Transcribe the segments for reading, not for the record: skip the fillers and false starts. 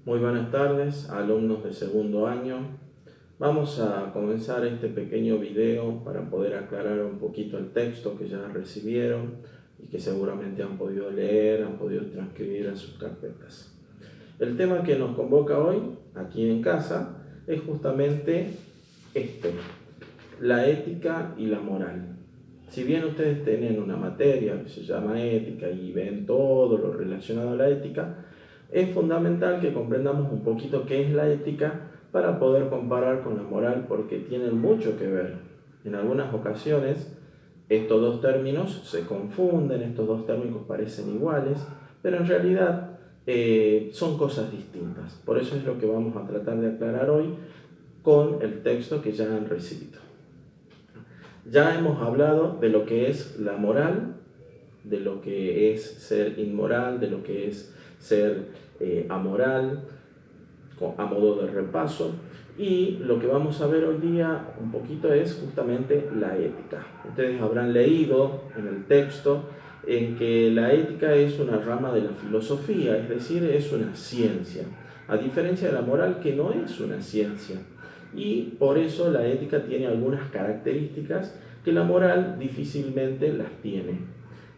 Muy buenas tardes, alumnos de segundo año. Vamos a comenzar este pequeño video para poder aclarar un poquito el texto que ya recibieron y que seguramente han podido leer, han podido transcribir en sus carpetas. El tema que nos convoca hoy, aquí en casa, es justamente la ética y la moral. Si bien ustedes tienen una materia que se llama ética y ven todo lo relacionado a la ética, es fundamental que comprendamos un poquito qué es la ética para poder comparar con la moral, porque tienen mucho que ver. En algunas ocasiones estos dos términos se confunden, estos dos términos parecen iguales, pero en realidad son cosas distintas. Por eso es lo que vamos a tratar de aclarar hoy con el texto que ya han recibido. Ya hemos hablado de lo que es la moral, de lo que es ser inmoral, de lo que es ser amoral, a modo de repaso. Y lo que vamos a ver hoy día un poquito es justamente la ética. Ustedes habrán leído en el texto en que la ética es una rama de la filosofía, es decir, es una ciencia, a diferencia de la moral, que no es una ciencia. Y por eso la ética tiene algunas características que la moral difícilmente las tiene.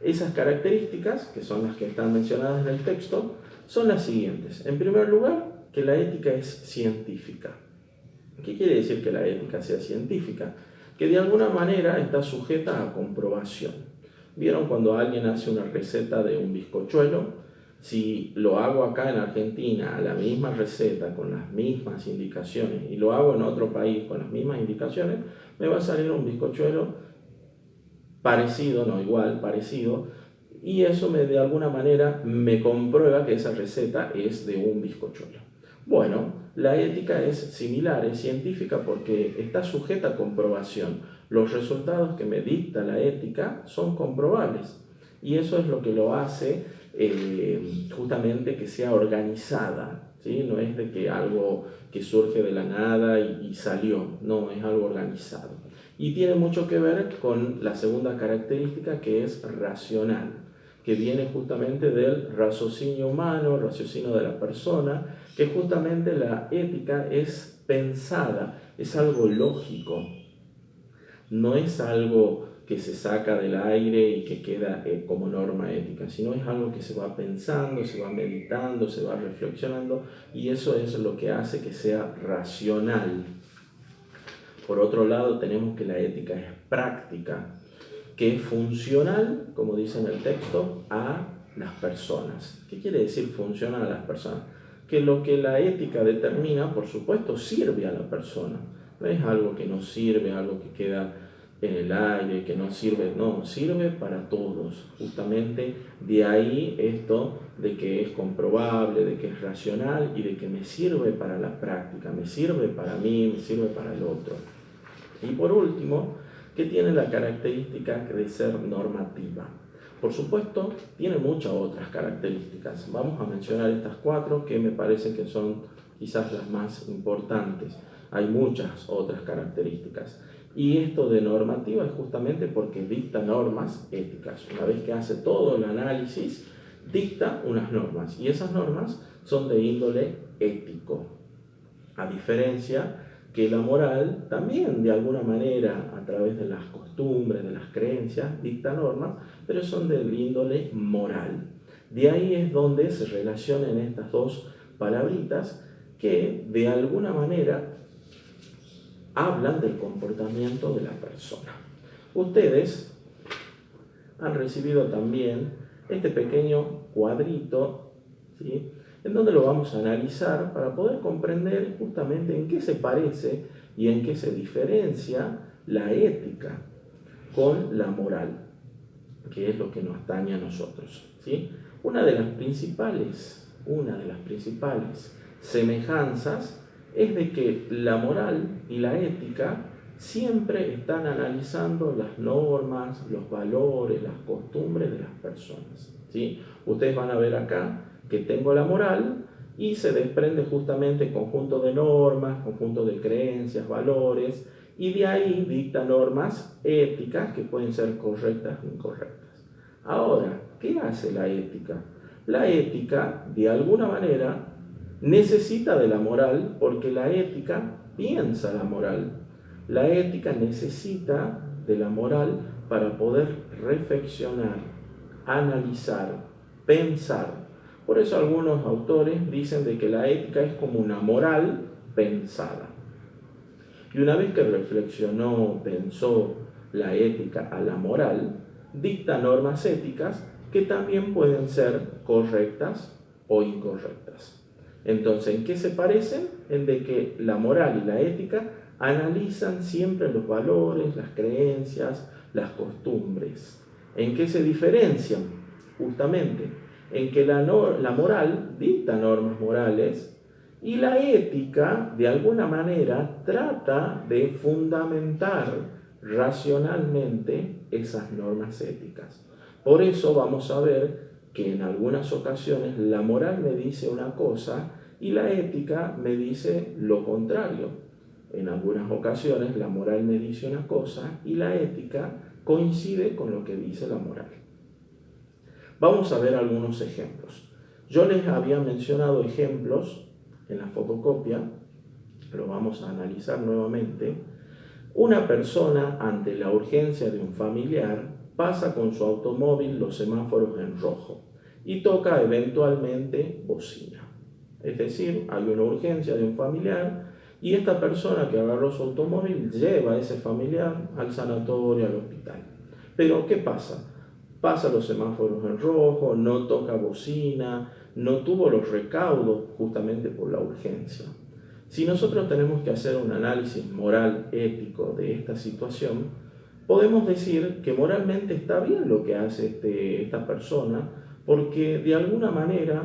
Esas características, que son las que están mencionadas en el texto, son las siguientes. En primer lugar, que la ética es científica. ¿Qué quiere decir que la ética sea científica? Que de alguna manera está sujeta a comprobación. ¿Vieron cuando alguien hace una receta de un bizcochuelo? Si lo hago acá en Argentina, a la misma receta, con las mismas indicaciones, y lo hago en otro país con las mismas indicaciones, me va a salir un bizcochuelo parecido, no igual, parecido, y eso de alguna manera me comprueba que esa receta es de un bizcochuelo. Bueno, la ética es similar, es científica porque está sujeta a comprobación. Los resultados que me dicta la ética son comprobables y eso es lo que lo hace justamente que sea organizada, ¿sí? No es de que algo que surge de la nada y salió, no, es algo organizado. Y tiene mucho que ver con la segunda característica, que es racional, que viene justamente del raciocinio humano, el raciocinio de la persona, que justamente la ética es pensada, es algo lógico, no es algo que se saca del aire y que queda como norma ética, sino es algo que se va pensando, se va meditando, se va reflexionando, y eso es lo que hace que sea racional. Por otro lado, tenemos que la ética es práctica, que es funcional, como dice en el texto, a las personas. ¿Qué quiere decir funcional a las personas? Que lo que la ética determina, por supuesto, sirve a la persona. No es algo que no sirve, algo que queda en el aire, que no sirve, no, sirve para todos. Justamente de ahí esto de que es comprobable, de que es racional y de que me sirve para la práctica, me sirve para mí, me sirve para el otro. Y por último, que tiene la característica de ser normativa. Por supuesto, tiene muchas otras características. Vamos a mencionar estas cuatro que me parece que son quizás las más importantes. Hay muchas otras características. Y esto de normativa es justamente porque dicta normas éticas. Una vez que hace todo el análisis, dicta unas normas. Y esas normas son de índole ético. A diferencia que la moral también de alguna manera a través de las costumbres, de las creencias, dicta normas, pero son del índole moral. De ahí es donde se relacionan estas dos palabritas que de alguna manera hablan del comportamiento de la persona. Ustedes han recibido también este pequeño cuadrito, ¿sí?, en donde lo vamos a analizar para poder comprender justamente en qué se parece y en qué se diferencia la ética con la moral, que es lo que nos atañe a nosotros, ¿sí? Una de las principales semejanzas es de que la moral y la ética siempre están analizando las normas, los valores, las costumbres de las personas, ¿sí? Ustedes van a ver acá que tengo la moral y se desprende justamente conjunto de normas, conjunto de creencias, valores, y de ahí dicta normas éticas que pueden ser correctas o incorrectas. Ahora, ¿qué hace la ética? La ética, de alguna manera, necesita de la moral porque la ética piensa la moral. La ética necesita de la moral para poder reflexionar, analizar, pensar. Por eso algunos autores dicen de que la ética es como una moral pensada. Y una vez que reflexionó, pensó la ética a la moral, dicta normas éticas que también pueden ser correctas o incorrectas. Entonces, ¿en qué se parecen? En de que la moral y la ética analizan siempre los valores, las creencias, las costumbres. ¿En qué se diferencian? Justamente en que la moral dicta normas morales y la ética, de alguna manera, trata de fundamentar racionalmente esas normas éticas. Por eso vamos a ver que en algunas ocasiones la moral me dice una cosa y la ética me dice lo contrario. En algunas ocasiones la moral me dice una cosa y la ética coincide con lo que dice la moral. Vamos a ver algunos ejemplos. Yo les había mencionado ejemplos en la fotocopia, lo vamos a analizar nuevamente. Una persona ante la urgencia de un familiar pasa con su automóvil los semáforos en rojo y toca eventualmente bocina. Es decir, hay una urgencia de un familiar y esta persona que agarró su automóvil lleva a ese familiar al sanatorio, al hospital. Pero ¿qué pasa? Pasa los semáforos en rojo, no toca bocina, no tuvo los recaudos justamente por la urgencia. Si nosotros tenemos que hacer un análisis moral, ético de esta situación, podemos decir que moralmente está bien lo que hace esta persona, porque de alguna manera,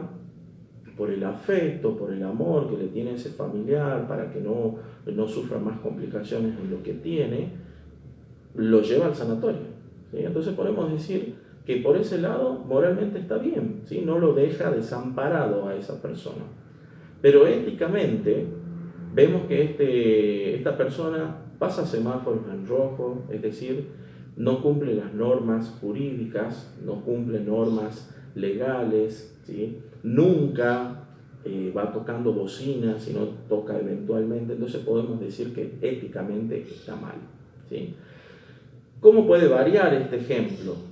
por el afecto, por el amor que le tiene ese familiar, para que no sufra más complicaciones en lo que tiene, lo lleva al sanatorio. ¿Sí? Entonces podemos decir que por ese lado moralmente está bien, ¿sí? No lo deja desamparado a esa persona. Pero éticamente vemos que esta persona pasa semáforos en rojo, es decir, no cumple las normas jurídicas, no cumple normas legales, ¿sí? Nunca va tocando bocina, sino toca eventualmente, entonces podemos decir que éticamente está mal, ¿sí? ¿Cómo puede variar este ejemplo?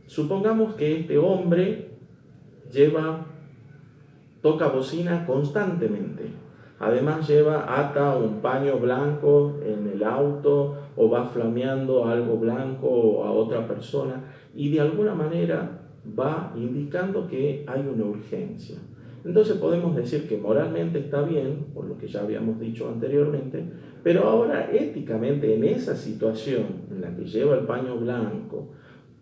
Supongamos que este hombre toca bocina constantemente. Además ata un paño blanco en el auto o va flameando algo blanco a otra persona y de alguna manera va indicando que hay una urgencia. Entonces podemos decir que moralmente está bien, por lo que ya habíamos dicho anteriormente, pero ahora éticamente en esa situación en la que lleva el paño blanco,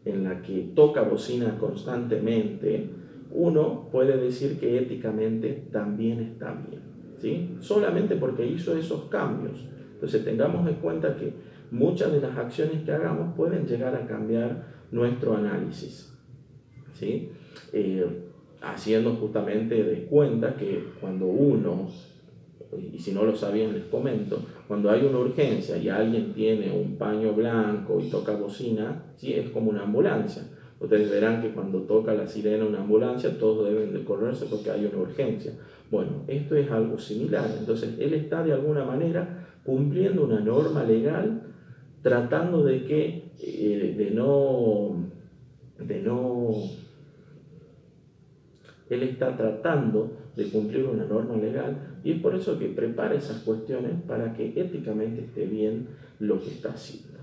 en la que toca bocina constantemente, uno puede decir que éticamente también está bien, ¿sí? Solamente porque hizo esos cambios. Entonces tengamos en cuenta que muchas de las acciones que hagamos pueden llegar a cambiar nuestro análisis, ¿sí? Haciendo justamente de cuenta que cuando uno, y si no lo sabían les comento, cuando hay una urgencia y alguien tiene un paño blanco y toca bocina, ¿sí? Es como una ambulancia. Ustedes verán que cuando toca la sirena una ambulancia, todos deben de correrse porque hay una urgencia. Bueno, esto es algo similar. Entonces, él está de alguna manera cumpliendo una norma legal, tratando de que, él está tratando de cumplir una norma legal y es por eso que prepara esas cuestiones para que éticamente esté bien lo que está haciendo.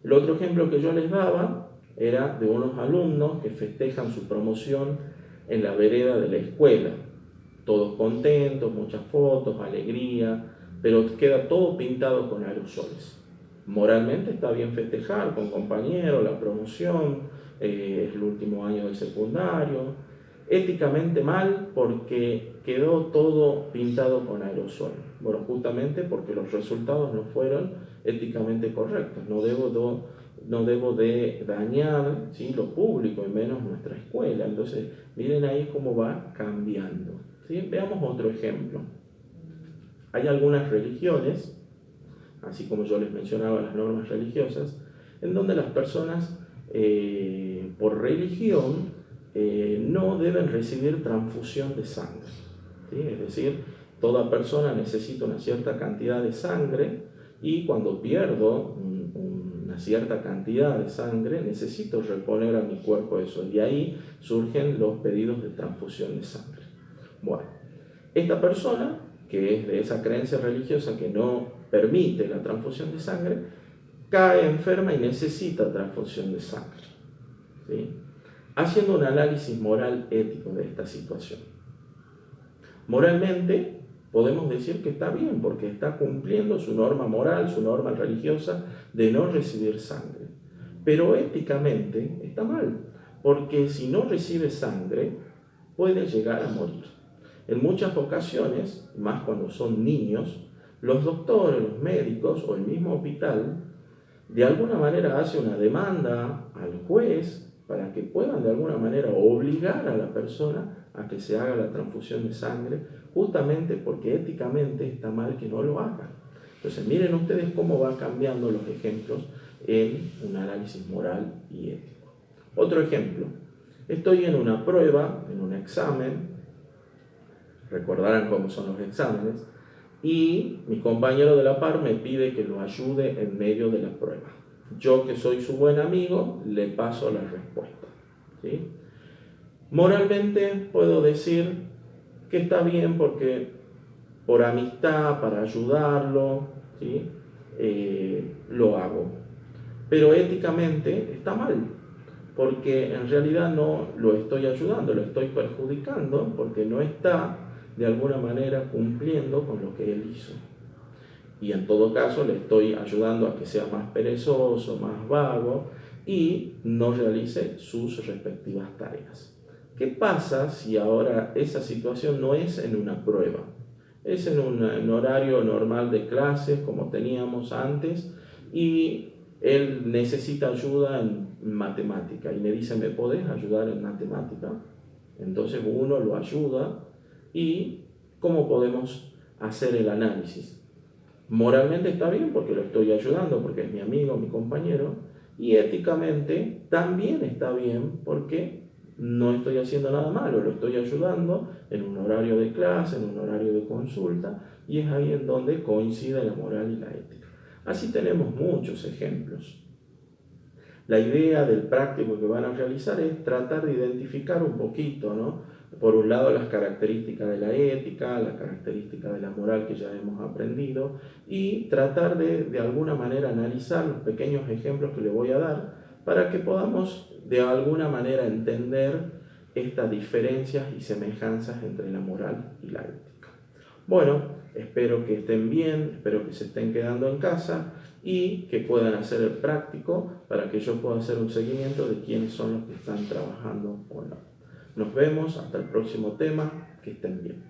El otro ejemplo que yo les daba era de unos alumnos que festejan su promoción en la vereda de la escuela. Todos contentos, muchas fotos, alegría, pero queda todo pintado con aerosoles. Moralmente está bien festejar con compañeros la promoción, es el último año del secundario. Éticamente mal porque quedó todo pintado con aerosol. Bueno, justamente porque los resultados no fueron éticamente correctos. No debo de dañar, ¿sí?, lo público y menos nuestra escuela. Entonces, miren ahí cómo va cambiando, ¿sí? Veamos otro ejemplo. Hay algunas religiones, así como yo les mencionaba las normas religiosas, en donde las personas por religión no deben recibir transfusión de sangre. ¿sí? Es decir, toda persona necesita una cierta cantidad de sangre y cuando pierdo una cierta cantidad de sangre necesito reponer a mi cuerpo eso. Y de ahí surgen los pedidos de transfusión de sangre. Bueno, esta persona, que es de esa creencia religiosa que no permite la transfusión de sangre, cae enferma y necesita transfusión de sangre, ¿sí? Haciendo un análisis moral ético de esta situación. Moralmente podemos decir que está bien porque está cumpliendo su norma moral, su norma religiosa de no recibir sangre. Pero éticamente está mal, porque si no recibe sangre puede llegar a morir. En muchas ocasiones, más cuando son niños, los doctores, los médicos o el mismo hospital de alguna manera hace una demanda al juez para que puedan de alguna manera obligar a la persona a que se haga la transfusión de sangre, justamente porque éticamente está mal que no lo hagan. Entonces miren ustedes cómo van cambiando los ejemplos en un análisis moral y ético. Otro ejemplo, estoy en una prueba, en un examen, recordarán cómo son los exámenes, y mi compañero de la par me pide que lo ayude en medio de la prueba. Yo, que soy su buen amigo, le paso la respuesta, ¿sí? Moralmente puedo decir que está bien porque por amistad, para ayudarlo, ¿sí? Lo hago. Pero éticamente está mal, porque en realidad no lo estoy ayudando, lo estoy perjudicando porque no está de alguna manera cumpliendo con lo que él hizo. Y en todo caso le estoy ayudando a que sea más perezoso, más vago y no realice sus respectivas tareas. ¿Qué pasa si ahora esa situación no es en una prueba? Es en un horario normal de clases como teníamos antes y él necesita ayuda en matemática y me dice, ¿me podés ayudar en matemática? Entonces uno lo ayuda y ¿cómo podemos hacer el análisis? Moralmente está bien porque lo estoy ayudando, porque es mi amigo, mi compañero, y éticamente también está bien porque no estoy haciendo nada malo, lo estoy ayudando en un horario de clase, en un horario de consulta, y es ahí en donde coincide la moral y la ética. Así tenemos muchos ejemplos. La idea del práctico que van a realizar es tratar de identificar un poquito, ¿no? Por un lado las características de la ética, las características de la moral que ya hemos aprendido y tratar de alguna manera analizar los pequeños ejemplos que le voy a dar para que podamos de alguna manera entender estas diferencias y semejanzas entre la moral y la ética. Bueno, espero que estén bien, espero que se estén quedando en casa y que puedan hacer el práctico para que yo pueda hacer un seguimiento de quiénes son los que están trabajando o no. Nos vemos hasta el próximo tema, que estén bien.